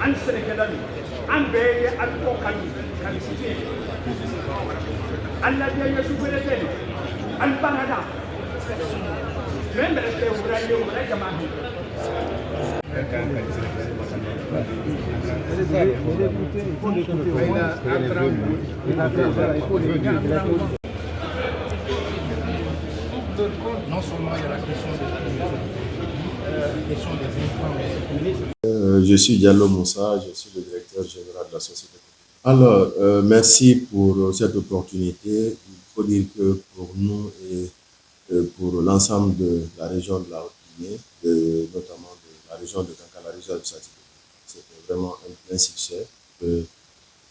an Sénégal an bɛɛ ye an kɔ ka sigi an lajɛ ye sufere tɛ an banada mais bɛrɛ tɛ wura jama non seulement il y a la question des implants. Je suis Diallo Moussa, je suis le directeur général de la société. Alors, merci pour cette opportunité. Il faut dire que pour nous et pour l'ensemble de la région de la Haute-Guinée, notamment de la région de Kankan, la région administrative, c'était vraiment un plein succès que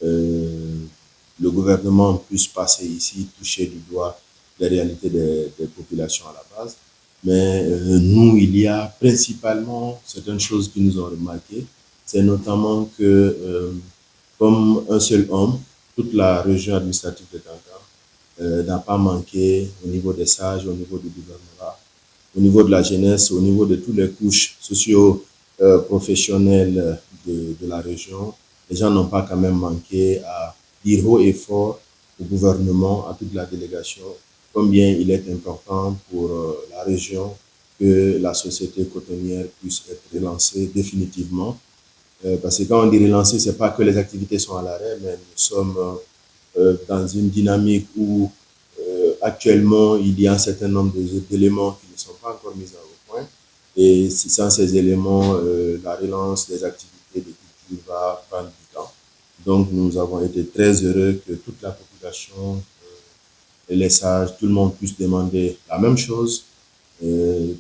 le gouvernement puisse passer ici, toucher du doigt les réalités des populations à la base. Mais nous, il y a principalement certaines choses qui nous ont remarqué. C'est notamment que, comme un seul homme, toute la région administrative de Kankan n'a pas manqué au niveau des sages, au niveau du gouvernement, au niveau de la jeunesse, au niveau de toutes les couches socio-professionnelles de la région. Les gens n'ont pas quand même manqué à dire haut et fort au gouvernement, à toute la délégation, combien il est important pour la région que la société cotonnière puisse être relancée définitivement. Parce que quand on dit relancer, ce n'est pas que les activités sont à l'arrêt, mais nous sommes dans une dynamique où actuellement il y a un certain nombre d'éléments qui ne sont pas encore mis au point. Et sans ces éléments, la relance des activités de culture va prendre du temps. Donc nous avons été très heureux que toute la population et les sages, tout le monde puisse demander la même chose,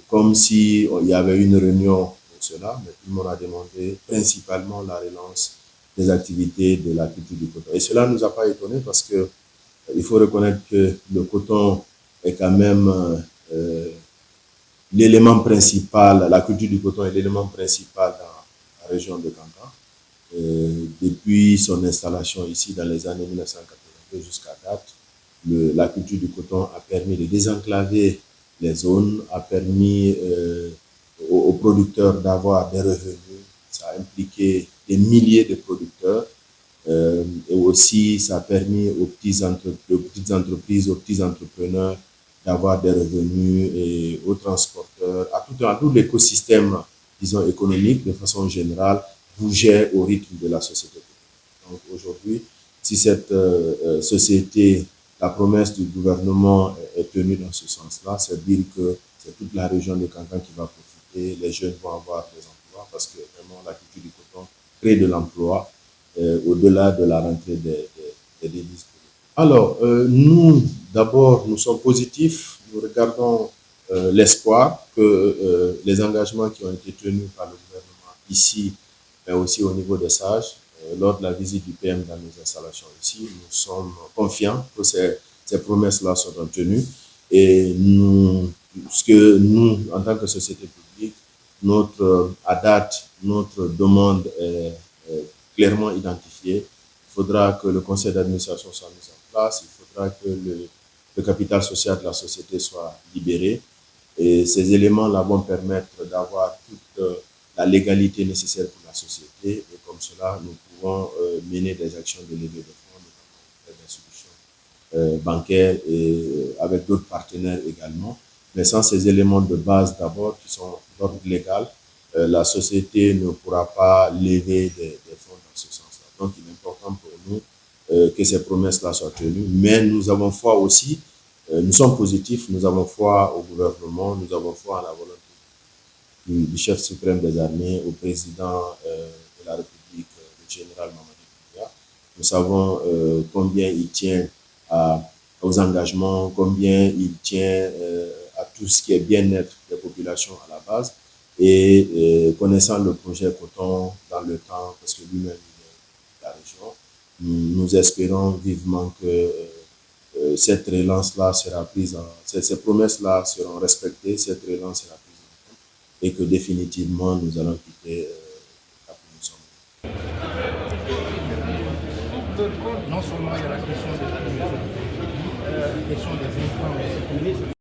comme si il y avait une réunion pour cela, mais tout le monde a demandé principalement la relance des activités de la culture du coton. Et cela ne nous a pas étonnés parce que il faut reconnaître que le coton est quand même l'élément principal, la culture du coton est l'élément principal dans la région de Kankan. Depuis son installation ici dans les années 1982 jusqu'à date, la culture du coton a permis de désenclaver les zones, a permis aux producteurs d'avoir des revenus. Ça a impliqué des milliers de producteurs et aussi ça a permis aux petites entreprises, aux petits entrepreneurs d'avoir des revenus et aux transporteurs, à tout l'écosystème, disons, économique de façon générale, bougeait au rythme de la société. Donc aujourd'hui, si cette société, la promesse du gouvernement est tenue dans ce sens-là, c'est dire que c'est toute la région de Kankan qui va profiter, les jeunes vont avoir des emplois parce que vraiment la culture du coton crée de l'emploi au-delà de la rentrée des devises. Alors, nous, d'abord, nous sommes positifs, nous regardons l'espoir que les engagements qui ont été tenus par le gouvernement ici, mais aussi au niveau des sages, lors de la visite du PM dans nos installations ici, nous sommes confiants que ces promesses-là seront tenues et ce que nous, en tant que société publique, à date, notre demande est clairement identifiée. Il faudra que le conseil d'administration soit mis en place, il faudra que le capital social de la société soit libéré et ces éléments-là vont permettre d'avoir toute la légalité nécessaire pour la société et comme cela, nous pouvons mener des actions de levée de fonds, notamment auprès d'institutions bancaires et avec d'autres partenaires également. Mais sans ces éléments de base d'abord qui sont d'ordre légal, la société ne pourra pas lever des fonds dans ce sens-là. Donc il est important pour nous que ces promesses-là soient tenues, mais nous avons foi aussi, nous sommes positifs, nous avons foi au gouvernement, nous avons foi à la volonté du chef suprême des armées, au président de la République, le général Mamadi Doumbouya. Nous savons combien il tient aux engagements, combien il tient à tout ce qui est bien-être des populations à la base. Et connaissant le projet coton dans le temps, parce que lui-même est de la région, nous espérons vivement que cette relance-là sera prise ces promesses-là seront respectées, cette relance sera prise en compte et que définitivement nous allons quitter la production. Non seulement il y a la question des implants,